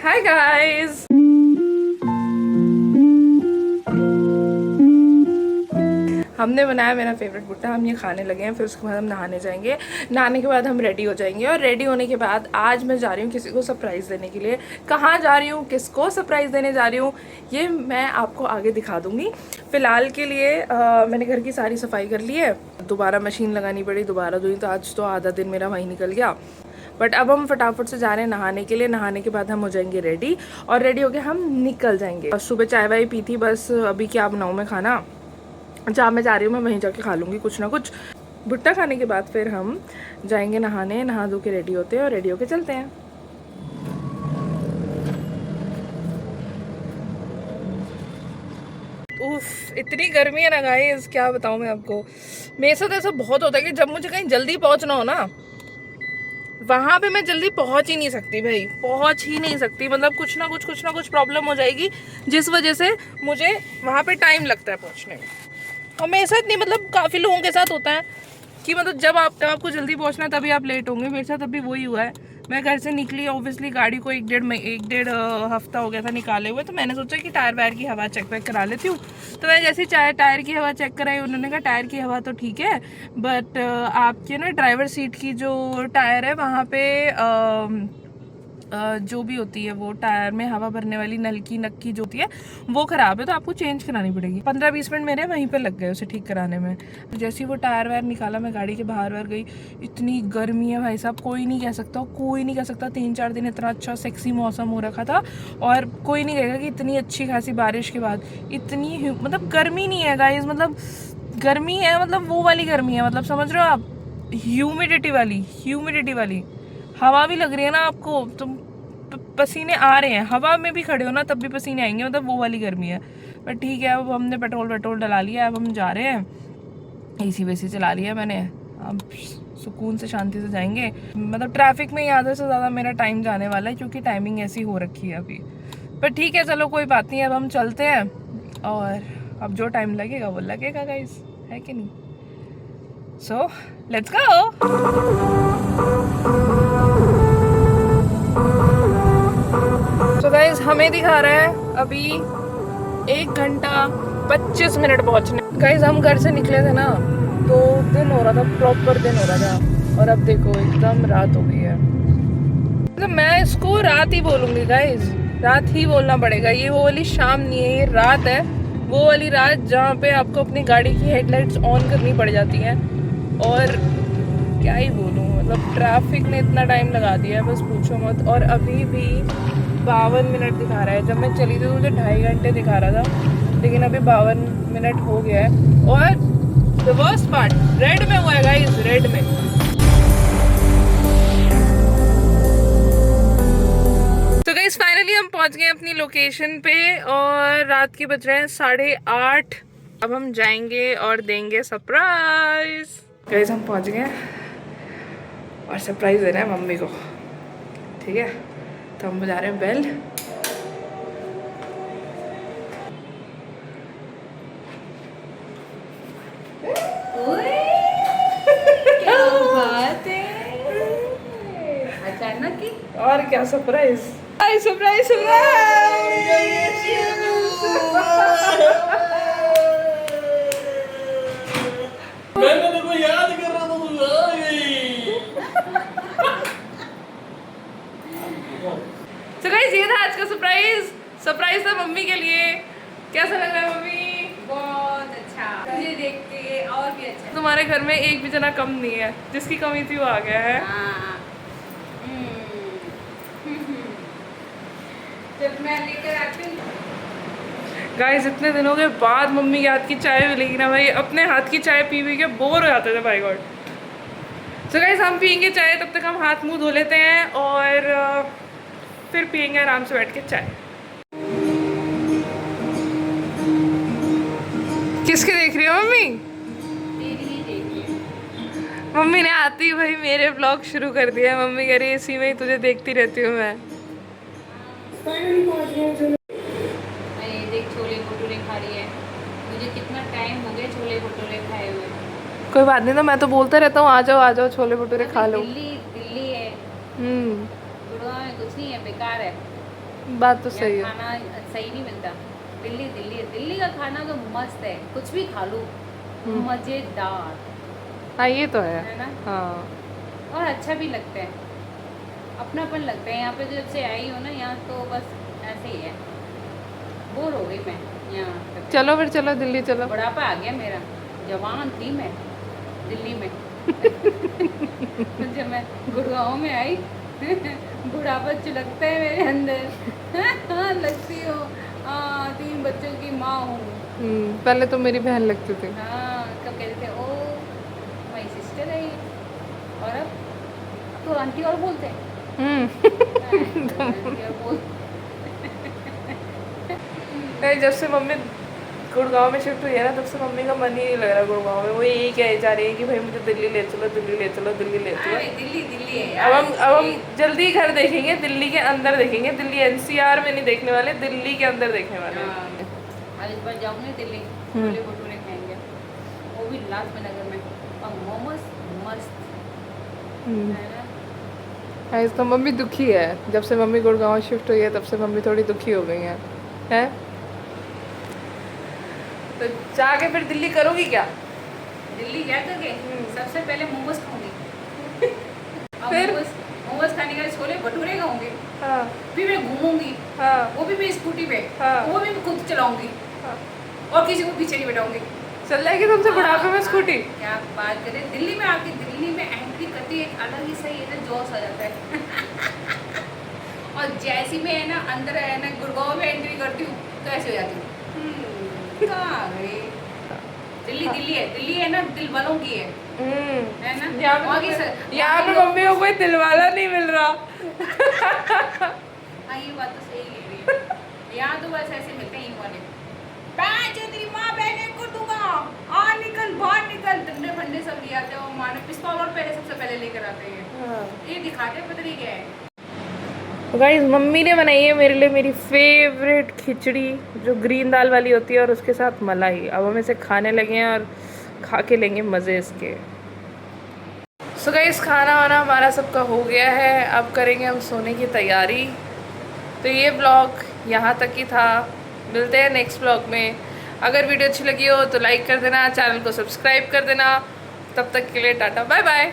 Hi guys, हमने बनाया मेरा फेवरेट भुट्टा। हम ये खाने लगे हैं, फिर उसके बाद हम नहाने जाएंगे। नहाने के बाद हम रेडी हो जाएंगे और रेडी होने के बाद आज मैं जा रही हूँ किसी को सरप्राइज़ देने के लिए। कहाँ जा रही हूँ, किसको सरप्राइज़ देने जा रही हूँ, ये मैं आपको आगे दिखा दूँगी। फ़िलहाल के लिए मैंने घर की सारी सफाई कर ली है, दोबारा मशीन लगानी पड़ी, दोबारा धोई, तो आज तो आधा दिन मेरा वहीं निकल गया। बट अब हम फटाफट से जा रहे हैं नहाने के लिए। नहाने के बाद हम हो जाएंगे रेडी और रेडी होके हम निकल जाएंगे। सुबह चाय वाय पी थी, बस अभी क्या बनाऊँ मैं खाना, जहाँ मैं जा रही हूँ मैं वहीं जाके खा लूँगी कुछ ना कुछ। भुट्टा खाने के बाद फिर हम जाएंगे नहाने, नहा धो के रेडी होते हैं और रेडी होके चलते हैं। उफ, इतनी गर्मी है ना गाइस, क्या बताऊँ मैं आपको। मेरे साथ ऐसा बहुत होता है कि जब मुझे कहीं जल्दी पहुँचना हो ना, वहाँ पे मैं जल्दी पहुँच ही नहीं सकती भाई, पहुँच ही नहीं सकती। मतलब कुछ ना कुछ प्रॉब्लम हो जाएगी जिस वजह से मुझे वहाँ पे टाइम लगता है पहुँचने में। और मेरे साथ नहीं, मतलब काफ़ी लोगों के साथ होता है कि मतलब जब आपको जल्दी पहुंचना है तभी आप लेट होंगे। मेरे साथ अभी वही हुआ है। मैं घर से निकली, ऑब्वियसली गाड़ी को एक डेढ़ हफ्ता हो गया था निकाले हुए, तो मैंने सोचा कि टायर वायर की हवा चेक वेक करा लेती हूँ। तो मैं जैसे टायर की हवा चेक कराई, उन्होंने कहा टायर की हवा तो ठीक है, बट आपके ना ड्राइवर सीट की जो टायर है वहाँ पे जो भी होती है वो टायर में हवा भरने वाली नक्की जो होती है वो ख़राब है, तो आपको चेंज करानी पड़ेगी। 15-20 मिनट मेरे वहीं पे लग गए उसे ठीक कराने में। तो जैसे ही वो टायर वायर निकाला, मैं गाड़ी के बाहर वार गई। इतनी गर्मी है भाई साहब, कोई नहीं कह सकता 3-4 दिन इतना अच्छा सेक्सी मौसम हो रखा था और कोई नहीं कहेगा कि इतनी अच्छी खासी बारिश के बाद इतनी मतलब गर्मी नहीं है गाइस। मतलब गर्मी है, मतलब वो वाली गर्मी है, मतलब समझ रहे हो आप, ह्यूमिडिटी वाली हवा भी लग रही है ना आपको, तुम पसीने आ रहे हैं, हवा में भी खड़े हो ना तब भी पसीने आएंगे, मतलब वो वाली गर्मी है। बट ठीक है, अब हमने पेट्रोल डला लिया, अब हम जा रहे हैं, एसी वेसी चला लिया मैंने, अब सुकून से शांति से जाएंगे। मतलब ट्रैफिक में आधे से ज़्यादा मेरा टाइम जाने वाला है क्योंकि टाइमिंग ऐसी हो रखी है अभी। पर ठीक है, चलो कोई बात नहीं, अब हम चलते हैं और अब जो टाइम लगेगा वो लगेगा गाइस, है कि नहीं। So let's go. तो गाइस हमें दिखा रहा है अभी 1 घंटा 25 मिनट पहुंचने। गाइस हम घर से निकले थे ना, तो दिन हो रहा था, प्रॉपर दिन हो रहा था, और अब देखो एकदम रात हो गई है। तो मैं इसको रात ही बोलूंगी गाइस, रात ही बोलना पड़ेगा। ये वो वाली शाम नहीं है, ये रात है, वो वाली रात जहाँ पे आपको अपनी गाड़ी की हेडलाइट्स ऑन करनी पड़ जाती हैं। और क्या ही बोलूँ, मतलब ट्रैफिक ने इतना टाइम लगा दिया है, बस पूछो मत। और अभी भी 52 मिनट दिखा रहा है, जब मैं चली थी तो मुझे 2.5 घंटे दिखा रहा था, लेकिन अभी 52 मिनट हो गया है। और द वर्स्ट पार्ट, रेड में हुआ है गाइस, रेड में। तो गाइस फाइनली हम पहुंच गए अपनी लोकेशन पे और रात के बज रहे हैं 8:30। अब हम जाएंगे और देंगे सरप्राइज। गाइस हम पहुंच गए और सरप्राइज देना है मम्मी को, ठीक है। तो हम बजा रहे हैं बेल। क्या बात है, अचानक ही। और क्या सरप्राइज, सरप्राइज मैंने तेरे को याद कर रहा था, तू आ गई। तो गाइस ये था आज का सरप्राइज था मम्मी के लिए। कैसा लग रहा है मम्मी? बहुत अच्छा, तुझे देख के और भी अच्छा। तुम्हारे घर में एक भी जना कम नहीं है, जिसकी कमी थी वो आ गया है। हाँ। जब मैं लेकर आती हूँ गाइस इतने दिनों के बाद मम्मी के हाथ की चाय मिलेगी ना भाई, अपने हाथ की चाय पी पी के बोर हो जाते थे भाई गॉड। तो गाइस हम पियेंगे चाय, तब तक हम हाथ मुंह धो लेते हैं और फिर पियेंगे आराम से बैठ के चाय। किसके देख रही हो मम्मी? तेरी ही देखिए। मम्मी ने आते ही भाई मेरे ब्लॉग शुरू कर दिया। मम्मी कह रही है इसी में ही तुझे देखती रहती हूँ मैं। ये देख छोले भटूरे खा रही है, मुझे कितना टाइम हो गया छोले भटूरे खाए हुए। कोई बात नहीं, तो मैं तो बोलता रहता हूँ आ जाओ छोले भटूरे खा लो। दिल्ली है, हम्म, गुड़गांव में कुछ नहीं है, बेकार है। बात तो यहाँ सही है। खाना सही नहीं मिलता। दिल्ली दिल्ली दिल्ली का खाना तो मस्त है, कुछ भी खा लो मज़ेदार, हाँ ये तो है। है ना। हाँ और अच्छा भी लगता है, अपनापन लगता है। यहाँ पे जब से आई हो ना, यहाँ तो बस ऐसे ही है। बोर हो गई मैं यहाँ पे। चलो फिर, चलो दिल्ली चलो। बुढ़ापा आ गया मेरा, जवान थी मैं दिल्ली में। जब मैं गुड़गांव में आई बुढ़ापा चिलकता है मेरे अंदर। हाँ लगती हो, हाँ 3 बच्चों की माँ हूँ। पहले तो मेरी बहन लगती थी। हाँ कब कहते थे ओ माई सिस्टर है ये। और अब तो आंटी और बोलते हैं। आंटी और बोल नहीं, जब से मम्मी गुड़गांव में शिफ्ट हुई है ना, तब से मम्मी का मन ही नहीं लग रहा गुड़गांव में। वो यही कहे जा रही है कि भाई मुझे दिल्ली ले चलो, दिल्ली ले चलो, दिल्ली ले चलो। दिल्ली दिल्ली है अब यार। हम जल्दी घर देखेंगे, दिल्ली के अंदर देखेंगे। दिल्ली एनसीआर में नहीं देखने वाले, दिल्ली के अंदर देखने वाले हैं। हाँ, आज इस बार जाऊंगी दिल्ली, छोले भटूरे खाएंगे, वो भी लाजपत नगर में। और मोमोज मस्त है ना। गाइस तो मम्मी दुखी है। जब से मम्मी गुड़गांव शिफ्ट हुई है, तब से मम्मी थोड़ी दुखी हो गई हैं। हैं? तो जाके फिर दिल्ली करोगी क्या? दिल्ली जा करके सबसे पहले मोमोज खाऊंगी। और फिर? मोमोज खाने के बाद छोले भटूरे खाऊंगी। हाँ फिर मैं घूमूंगी, हाँ वो भी मैं स्कूटी पे, हाँ। वो भी मैं खुद चलाऊंगी हाँ। और किसी को पीछे नहीं बैठाऊंगी। चल जाएगी तुमसे बुढ़ापे में स्कूटी? क्या बात करें, दिल्ली में आके दिल्ली में एंट्री करती एक अलग ही सही है ना, जोश आ जाता है। और जैसी मैं है ना अंदर है ना गुड़गांव में एंट्री करती हूँ तो ऐसे हो जाती हूँ। कहाँ गई? दिल्ली दिल्ली है, दिल्ली है ना दिल वालों की है ना। वहाँ की यहाँ पे मम्मी को कोई दिलवाला नहीं मिल रहा। हाँ ये बात तो सही कह रही है। यहाँ तो बस ऐसे मिलते हैं वाले, तेरी माँ बहने को दूंगा, आ निकल बाहर निकल, डंडे फंडे सब ले आते हो। माँ ने पिस्तौल और पहले सबसे पहले लेकर आते हैं, ये दिखाते हैं पता नहीं क्या है। तो गाइस मम्मी ने बनाई है मेरे लिए मेरी फेवरेट खिचड़ी, जो ग्रीन दाल वाली होती है, और उसके साथ मलाई। अब हम इसे खाने लगे हैं और खा के लेंगे मज़े इसके। सो गाइस खाना वाना हमारा सबका हो गया है, अब करेंगे हम सोने की तैयारी। तो ये ब्लॉग यहाँ तक ही था, मिलते हैं नेक्स्ट ब्लॉग में। अगर वीडियो अच्छी लगी हो तो लाइक कर देना, चैनल को सब्सक्राइब कर देना। तब तक के लिए टाटा बाय बाय।